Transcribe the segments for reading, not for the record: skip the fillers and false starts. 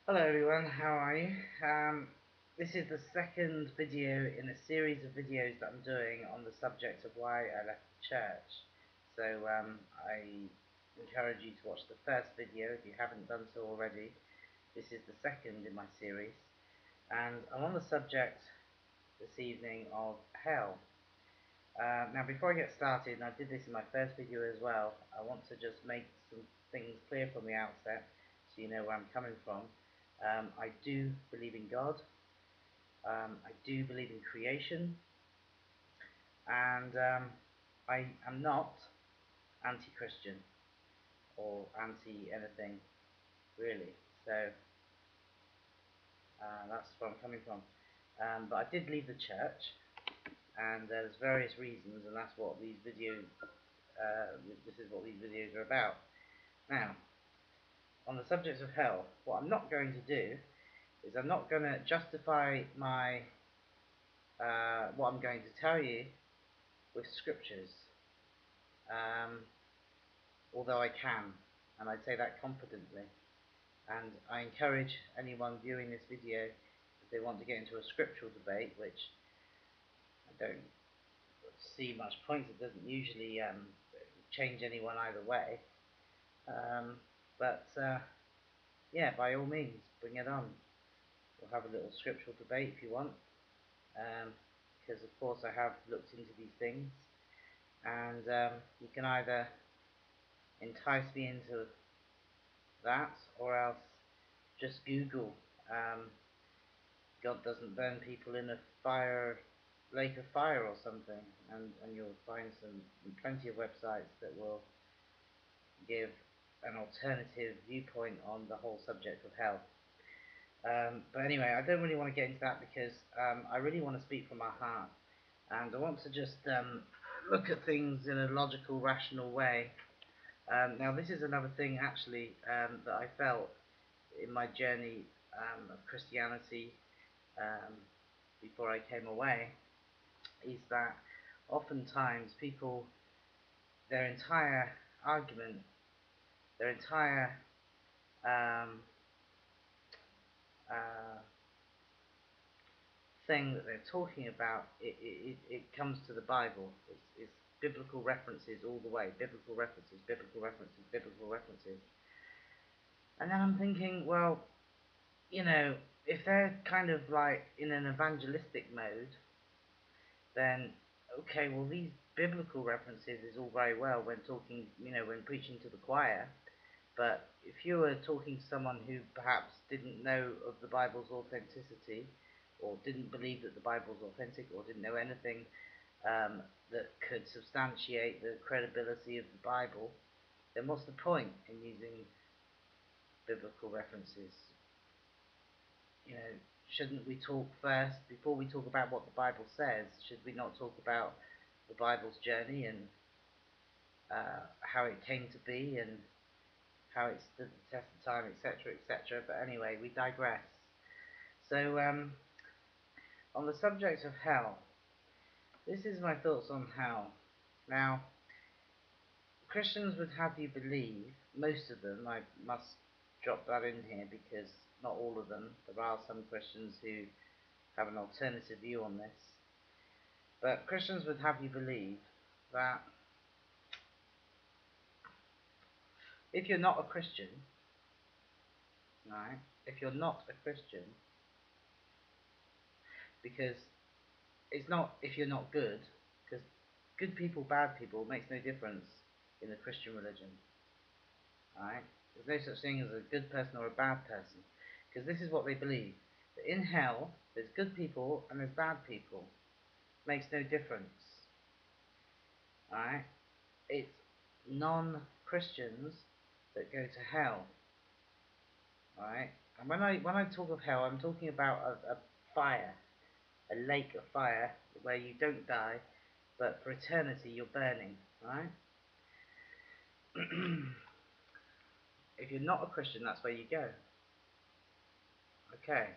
Hello everyone, how are you? This is the second video in a series of videos that I'm doing on the subject of why I left the church. So I encourage you to watch the first video if you haven't done so already. This is the second in my series, and I'm on the subject this evening of hell. Now before I get started, and I did this in my first video as well, I want to just make some things clear from the outset so you know where I'm coming from. I do believe in God, I do believe in creation, and I am not anti-Christian or anti-anything really, so that's where I'm coming from. But I did leave the church, and there's various reasons, and that's what these videos, this is what these videos are about. Now, on the subject of hell, what I'm not going to do is I'm not going to justify my what I'm going to tell you with scriptures, um, although I can, and I say that confidently. And I encourage anyone viewing this video, if they want to get into a scriptural debate, which I don't see much point, it doesn't usually change anyone either way. But yeah, by all means, bring it on. We'll have a little scriptural debate if you want, because of course I have looked into these things, and you can either entice me into that, or else just Google God doesn't burn people in a lake of fire or something, and you'll find plenty of websites that will give an alternative viewpoint on the whole subject of hell. But anyway, I don't really want to get into that because I really want to speak from my heart, and I want to just look at things in a logical, rational way. Now, this is another thing actually that I felt in my journey of Christianity um, before I came away, is that oftentimes people, their entire argument, their entire um, uh, thing that they're talking about, it comes to the Bible. It's biblical references all the way, biblical references, biblical references, biblical references. And then I'm thinking, well, you know, if they're kind of like in an evangelistic mode, then okay, well these biblical references is all very well when talking, you know, when preaching to the choir, but if you were talking to someone who perhaps didn't know of the Bible's authenticity, or didn't believe that the Bible's authentic, or didn't know anything that could substantiate the credibility of the Bible, then what's the point in using biblical references? You know, shouldn't we talk first, before we talk about what the Bible says, should we not talk about the Bible's journey and how it came to be and how it stood the test of time, etc., etc. But anyway, we digress. So, on the subject of hell, this is my thoughts on hell. Now, Christians would have you believe, most of them, I must drop that in here because not all of them, there are some Christians who have an alternative view on this, but Christians would have you believe that if you're not a Christian, right, if you're not a Christian, because it's not if you're not good, because good people, bad people makes no difference in the Christian religion, right? There's no such thing as a good person or a bad person, because this is what they believe, that in hell there's good people and there's bad people. Makes no difference, right? It's non-Christians that go to hell, right? And when I talk of hell, I'm talking about a fire, a lake of fire where you don't die, but for eternity you're burning, right? If you're not a Christian, that's where you go. Okay.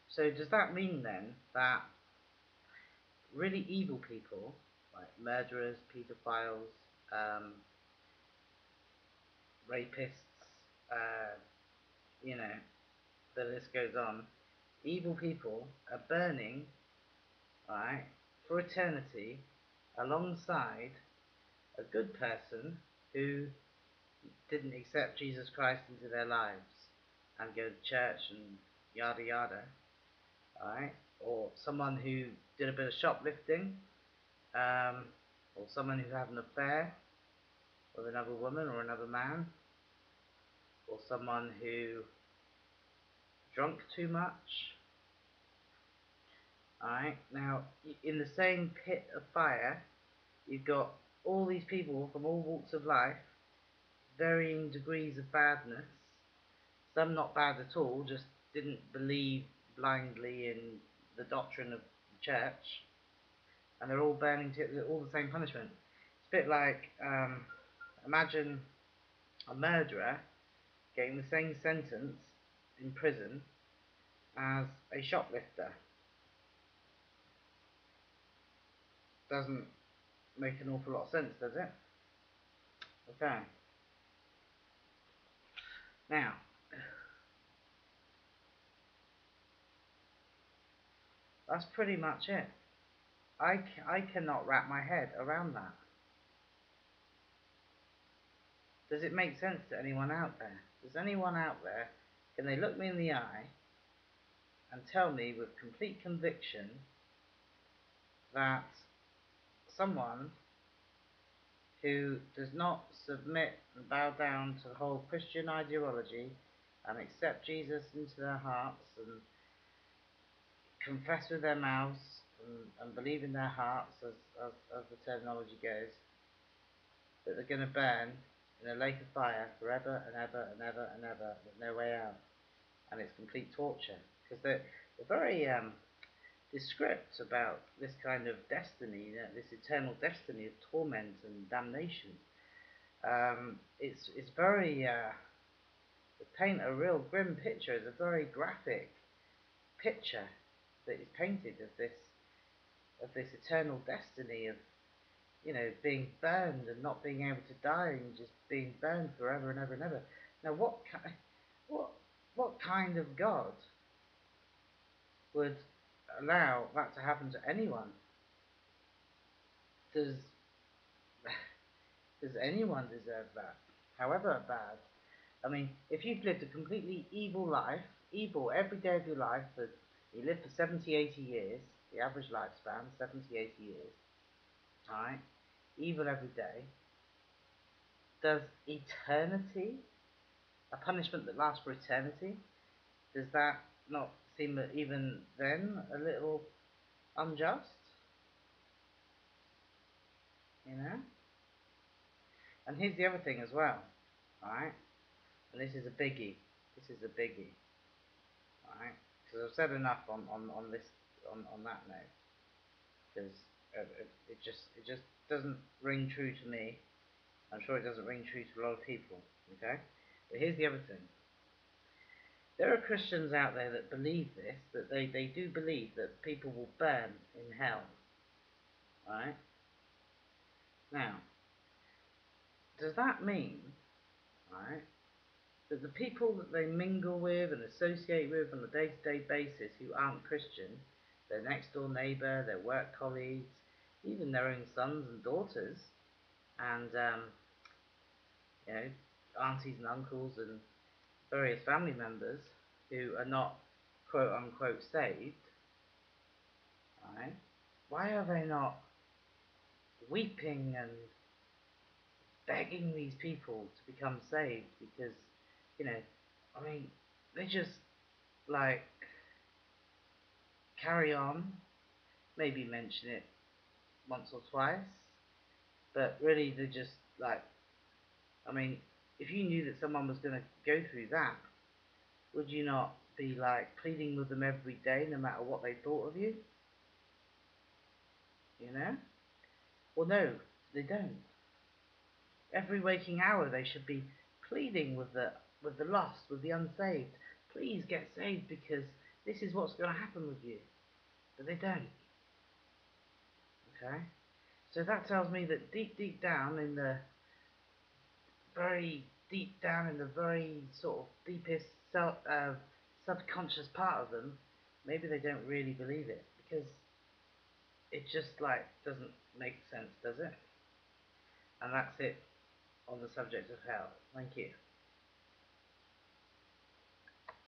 So does that mean then that really evil people, like murderers, paedophiles, um, rapists, you know, the list goes on, evil people are burning, right, for eternity alongside a good person who didn't accept Jesus Christ into their lives and go to church and yada yada, right? Or someone who did a bit of shoplifting, um, or someone who had an affair with another woman or another man, or someone who drunk too much. Alright, now in the same pit of fire, you've got all these people from all walks of life, varying degrees of badness. Some not bad at all, just didn't believe blindly in the doctrine of the church, and they're all burning to all the same punishment. It's a bit like imagine a murderer getting the same sentence in prison as a shoplifter. Doesn't make an awful lot of sense, does it? Okay. Now, that's pretty much it. I cannot wrap my head around that. Does it make sense to anyone out there? Does anyone out there, can they look me in the eye and tell me with complete conviction that someone who does not submit and bow down to the whole Christian ideology and accept Jesus into their hearts and confess with their mouths and believe in their hearts, as the terminology goes, that they're going to burn in a lake of fire forever and ever and ever and ever with no way out, and it's complete torture, because they're very descript about this kind of destiny, this eternal destiny of torment and damnation. It's very to paint a real grim picture. It's a very graphic picture that is painted of this eternal destiny of, you know, being burned and not being able to die and just being burned forever and ever and ever. Now, what what kind of God would allow that to happen to anyone? Does does anyone deserve that? However bad. I mean, if you've lived a completely evil life, evil every day of your life, that you live for 70, 80 years, the average lifespan, 70, 80 years, alright, evil every day, does eternity, a punishment that lasts for eternity, does that not seem even then a little unjust? You know? And here's the other thing as well, alright? And this is a biggie. This is a biggie. Alright? Because I've said enough on this on that note. Because it just doesn't ring true to me. I'm sure it doesn't ring true to a lot of people. Okay? But here's the other thing. There are Christians out there that believe this, that they do believe that people will burn in hell. Right? Now, does that mean, right, that the people that they mingle with and associate with on a day-to-day basis who aren't Christian, their next door neighbour, their work colleagues, even their own sons and daughters, and you know, aunties and uncles and various family members who are not quote unquote saved, right? Why are they not weeping and begging these people to become saved? Because, you know, I mean, they just like carry on, maybe mention it once or twice, but really they just like, I mean, if you knew that someone was going to go through that, would you not be like pleading with them every day no matter what they thought of you? You know? Well, no, they don't. Every waking hour they should be pleading with the lost, with the unsaved. Please get saved because this is what's going to happen with you. But they don't. Okay? So that tells me that deep down in the very deep down in the very sort of deepest subconscious part of them, maybe they don't really believe it because it just like doesn't make sense, does it? And that's it on the subject of hell. Thank you.